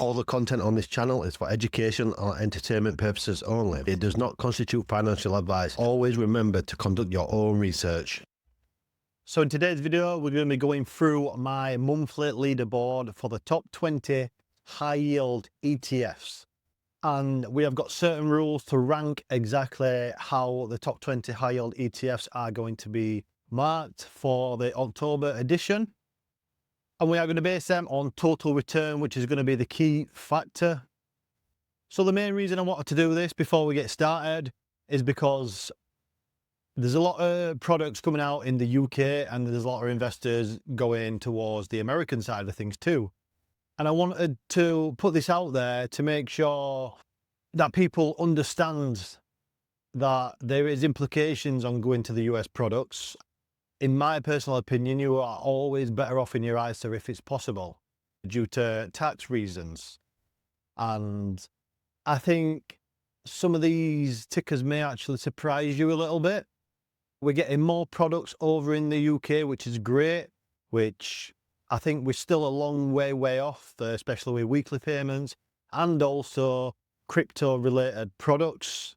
All the content on this channel is for education or entertainment purposes only. It does not constitute financial advice. Always remember to conduct your own research. So in today's video, we're going to be going through my monthly leaderboard for the top 20 high-yield ETFs. And we have got certain rules to rank exactly how the top 20 high-yield ETFs are going to be marked for the October edition. And we are going to base them on total return, which is going to be the key factor. So the main reason I wanted to do this before we get started is because there's a lot of products coming out in the UK and there's a lot of investors going towards the American side of things too. And I wanted to put this out there to make sure that people understand that there is implications on going to the US products. In my personal opinion, you are always better off in your ISA if it's possible, due to tax reasons. And I think some of these tickers may actually surprise you a little bit. We're getting more products over in the UK, which is great, which I think we're still a long way off, especially with weekly payments and also crypto-related products.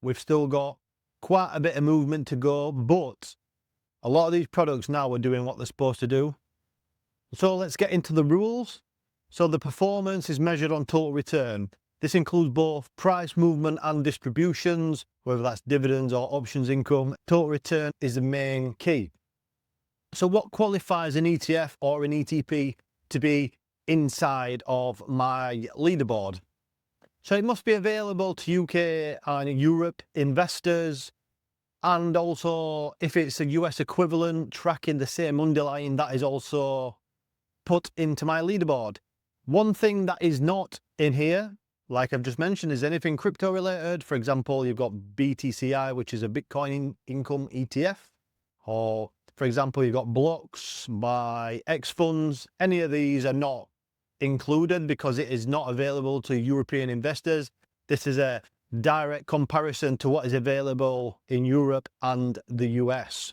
We've still got quite a bit of movement to go, but a lot of these products now are doing what they're supposed to do. So let's get into the rules. So the performance is measured on total return. This includes both price movement and distributions, whether that's dividends or options income. Total return is the main key. So what qualifies an ETF or an ETP to be inside of my leaderboard? So it must be available to UK and Europe investors. And also, if it's a US equivalent tracking the same underlying, that is also put into my leaderboard. One thing that is not in here, like I've just mentioned, is anything crypto related. For example, you've got BTCI, which is a Bitcoin income ETF. Or, for example, you've got blocks by X funds. Any of these are not included because it is not available to European investors. This is a direct comparison to what is available in Europe and the US.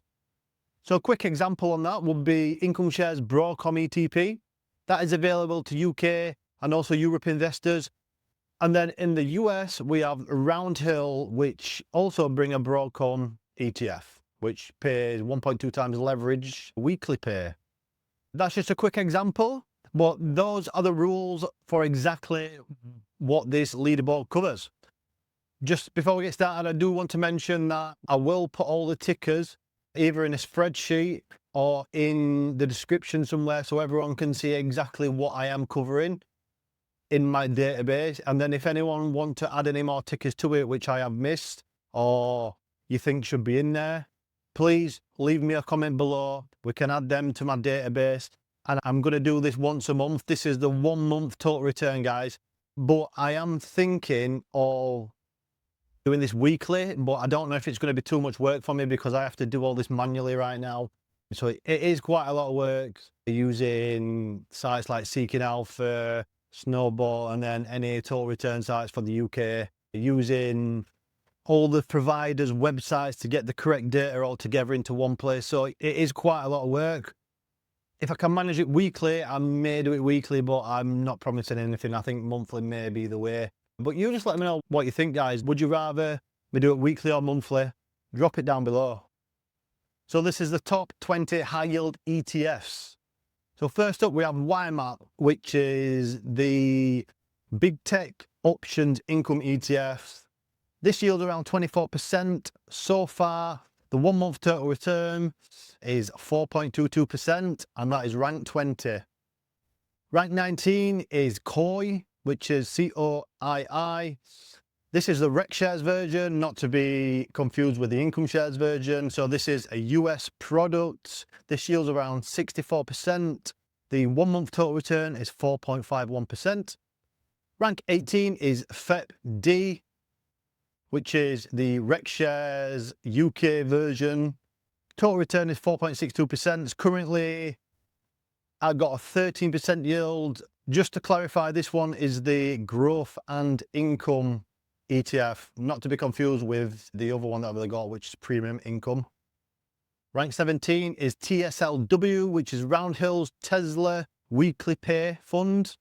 So a quick example on that would be Income Shares Broadcom ETP. That is available to UK and also Europe investors. And then in the US, we have Roundhill, which also bring a Broadcom ETF, which pays 1.2 times leverage weekly pay. That's just a quick example, but those are the rules for exactly what this leaderboard covers. Just before we get started, I do want to mention that I will put all the tickers either in a spreadsheet or in the description somewhere so everyone can see exactly what I am covering in my database. And then if anyone wants to add any more tickers to it, which I have missed or you think should be in there, please leave me a comment below. We can add them to my database. And I'm going to do this once a month. This is the 1 month total return, guys. But I am thinking of doing this weekly, but I don't know if it's going to be too much work for me because I have to do all this manually right now. So it is quite a lot of work using sites like Seeking Alpha, Snowball, and then any total return sites for the UK, using all the providers' websites to get the correct data all together into one place. So it is quite a lot of work. If I can manage it weekly, I may do it weekly, but I'm not promising anything. I think monthly may be the way. But you just let me know what you think, guys. Would you rather we do it weekly or monthly? Drop it down below. So this is the top 20 high-yield ETFs. So first up, we have YieldMax, which is the big tech options income ETF. This yields around 24%. So far, the 1 month total return is 4.22%, and that is rank 20. Rank 19 is COI, which is COII. This is the REC shares version, not to be confused with the income shares version. So this is a US product. This yields around 64%. The 1 month total return is 4.51%. Rank 18 is FEPD, which is the REC shares UK version. Total return is 4.62%. It's currently, I've got a 13% yield. Just to clarify, this one is the growth and income ETF, not to be confused with the other one that I've got, which is premium income. Rank 17 is TSLW, which is Roundhill's Tesla weekly pay fund.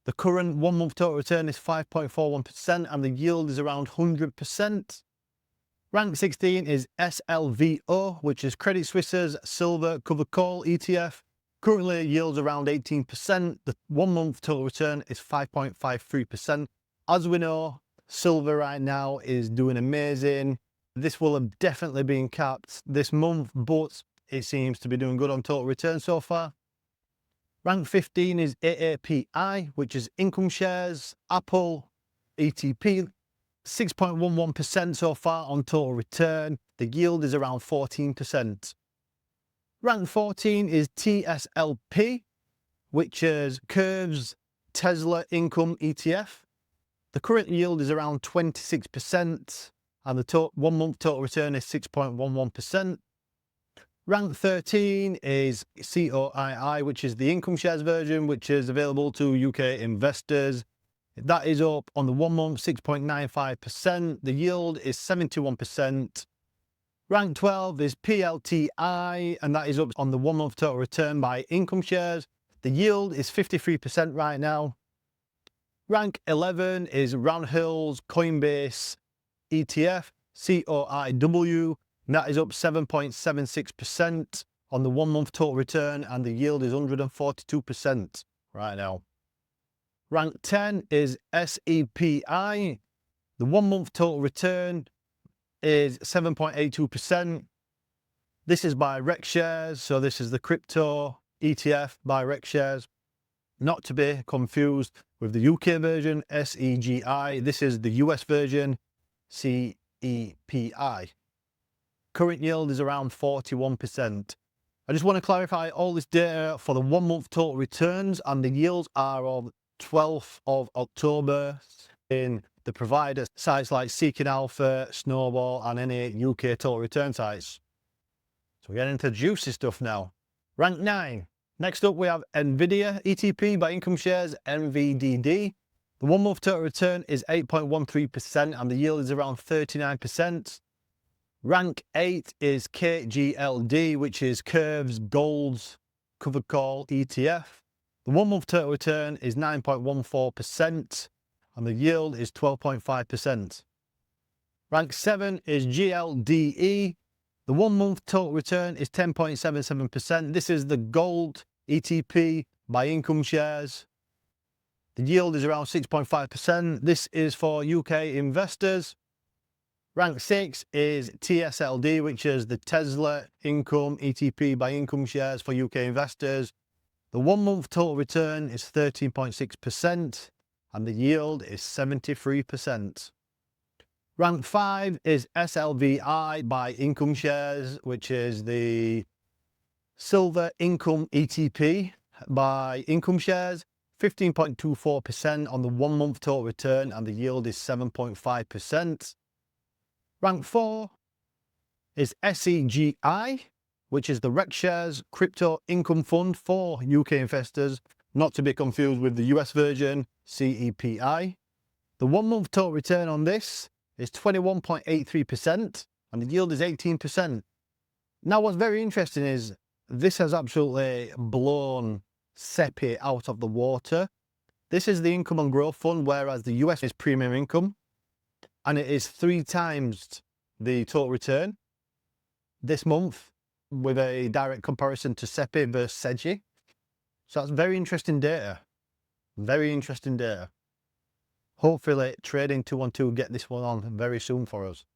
The current 1 month total return is 5.41% and the yield is around 100%. Rank 16 is SLVO, which is Credit Suisse's Silver Covered Call ETF. Currently yields around 18%. The 1 month total return is 5.53%. As we know, silver right now is doing amazing. This will have definitely been capped this month, but it seems to be doing good on total return so far. Rank 15 is AAPI, which is Income Shares, Apple, ETP, 6.11% so far on total return. The yield is around 14%. Rank 14 is TSLP, which is Curve's Tesla Income ETF. The current yield is around 26% and the 1 month total return is 6.11%. Rank 13 is COII, which is the Income Shares version, which is available to UK investors. That is up on the 1 month 6.95%. The yield is 71%. Rank 12 is PLTI, and that is up on the 1 month total return by Income Shares. The yield is 53% right now. Rank 11 is Roundhill's Coinbase ETF, COIW. That is up 7.76% on the 1 month total return and the yield is 142% right now. Rank 10 is SEPI. The 1 month total return is 7.82%. This is by REX Shares, so this is the crypto ETF by REX Shares. Not to be confused with the UK version, SEGI. This is the US version, CEPI. Current yield is around 41%. I just want to clarify all this data for the 1 month total returns and the yields are of 12th of October in the provider sites like Seeking Alpha, Snowball and any UK total return sites. So we're getting into juicy stuff now. Rank 9. Next up we have Nvidia ETP by Income Shares, NVDD. The 1 month total return is 8.13% and the yield is around 39%. Rank 8 is KGLD, which is Curve's Gold's Covered Call ETF. The 1 month total return is 9.14% and the yield is 12.5%. Rank 7 is GLDE. The 1 month total return is 10.77%. This is the Gold ETP by Income Shares. The yield is around 6.5%. This is for UK investors. Rank 6 is TSLD, which is the Tesla Income ETP by Income Shares for UK investors. The 1 month total return is 13.6% and the yield is 73%. Rank 5 is SLVI by Income Shares, which is the Silver Income ETP by Income Shares. 15.24% on the 1 month total return and the yield is 7.5%. Rank 4 is SEGI, which is the REX Shares Crypto Income Fund for UK investors, not to be confused with the US version, CEPI. The 1 month total return on this is 21.83% and the yield is 18%. Now what's very interesting is this has absolutely blown SEPI out of the water. This is the Income and Growth Fund, whereas the US is Premium Income. And it is 3 times the total return this month with a direct comparison to SEPI versus SEGI. So that's very interesting data. Very interesting data. Hopefully Trading 212 get this one on very soon for us.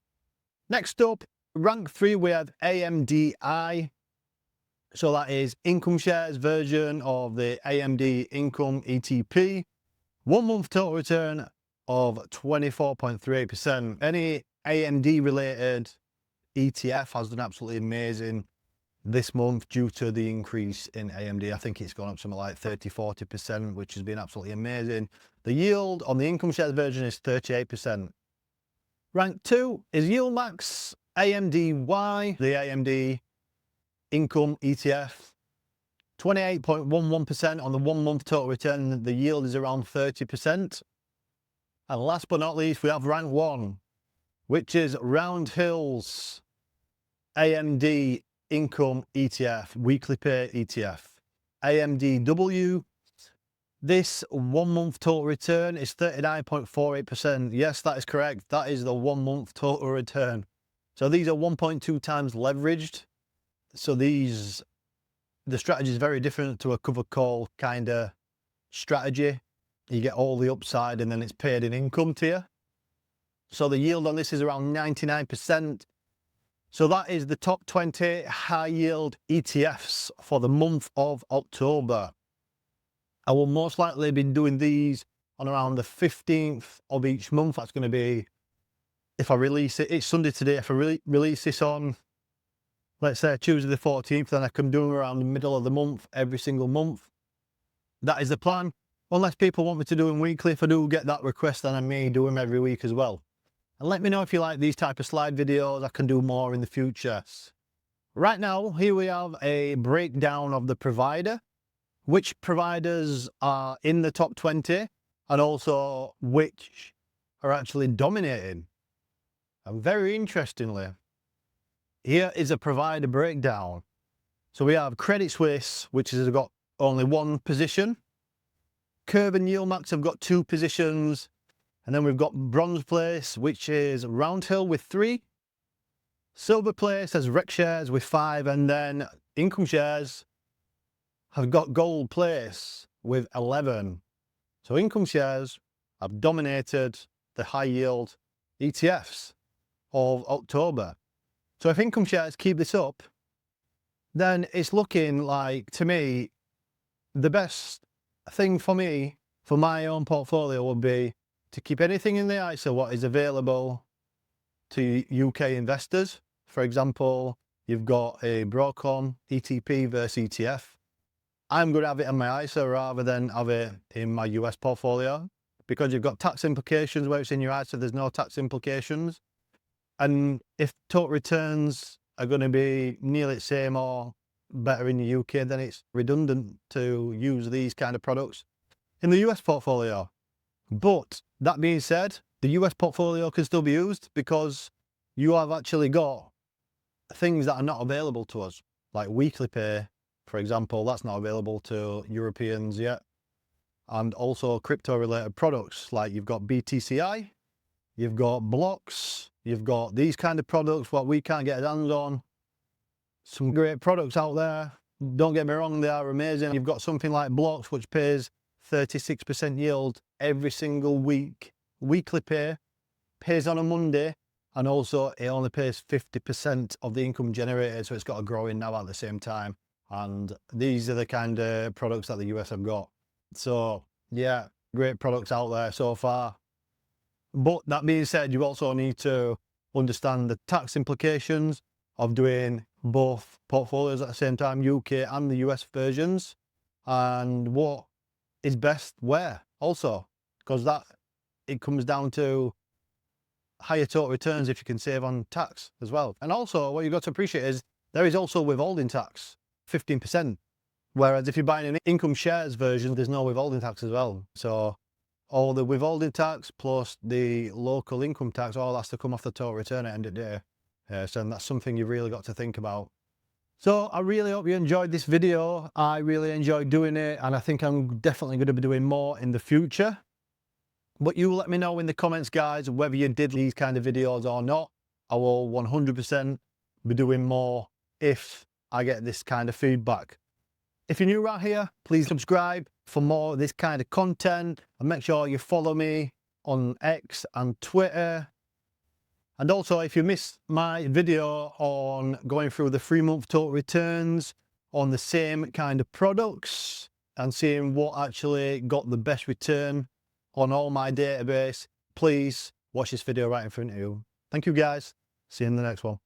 Next up, rank 3 we have AMDI. So that is Income Shares version of the AMD Income ETP. 1 month total return of 24.38%. Any AMD related ETF has done absolutely amazing this month due to the increase in AMD. I think it's gone up something like 30-40%, which has been absolutely amazing. The yield on the Income Shares version is 38%. Rank 2 is YieldMax AMDY, the AMD Income ETF. 28.11% on the 1 month total return. The yield is around 30%. And last but not least, we have rank 1, which is Roundhill's AMD Income ETF, Weekly Pay ETF. AMDW, This 1 month total return is 39.48%. Yes, that is correct. That is the 1 month total return. So these are 1.2 times leveraged. So the strategy is very different to a cover call kind of strategy. You get all the upside and then it's paid in income to you. So the yield on this is around 99%. So that is the top 20 high yield ETFs for the month of October. I will most likely be doing these on around the 15th of each month. That's going to be, if I release it, it's Sunday today. If I release this on, let's say Tuesday the 14th, then I can do them around the middle of the month, every single month. That is the plan. Unless people want me to do them weekly. If I do get that request, then I may do them every week as well. And let me know if you like these type of slide videos. I can do more in the future. Right now, here we have a breakdown of the provider, which providers are in the top 20, and also which are actually dominating. And very interestingly, here is a provider breakdown. So we have Credit Suisse, which has got only one position. Curve and YieldMax have got 2 positions. And then we've got Bronze Place, which is Roundhill with 3. Silver Place has Rec Shares with 5. And then Income Shares have got Gold Place with 11. So Income Shares have dominated the high yield ETFs of October. So if Income Shares keep this up, then it's looking like, to me, the best thing for me, for my own portfolio, would be to keep anything in the ISA what is available to UK investors. For example, you've got a Broadcom ETP versus ETF. I'm going to have it in my ISA rather than have it in my US portfolio, because you've got tax implications where it's in your ISA, there's no tax implications. And if total returns are going to be nearly the same or better in the UK, then it's redundant to use these kind of products in the US portfolio. But that being said, the US portfolio can still be used because you have actually got things that are not available to us, like weekly pay, for example. That's not available to Europeans yet. And also crypto related products, like you've got BTCI, you've got blocks, you've got these kind of products what we can't get our hands on. Some great products out there. Don't get me wrong, they are amazing. You've got something like blocks, which pays 36% yield every single week. Weekly pay, pays on a Monday, and also it only pays 50% of the income generated, so it's got a growing now at the same time. And these are the kind of products that the US have got. So yeah, great products out there so far. But that being said, you also need to understand the tax implications of doing both portfolios at the same time, UK and the US versions, and what is best where also, because that it comes down to higher total returns if you can save on tax as well. And also what you've got to appreciate is there is also withholding tax, 15%. Whereas if you're buying an income shares version, there's no withholding tax as well. So all the withholding tax plus the local income tax, all has to come off the total return at the end of the day. So that's something you've really got to think about. So I really hope you enjoyed this video. I really enjoyed doing it, and I think I'm definitely going to be doing more in the future. But you let me know in the comments, guys, whether you did these kind of videos or not. I will 100% be doing more if I get this kind of feedback. If you're new around here, please subscribe for more of this kind of content, and make sure you follow me on X and Twitter. And also, if you missed my video on going through the 3-month total returns on the same kind of products and seeing what actually got the best return on all my database, please watch this video right in front of you. Thank you, guys. See you in the next one.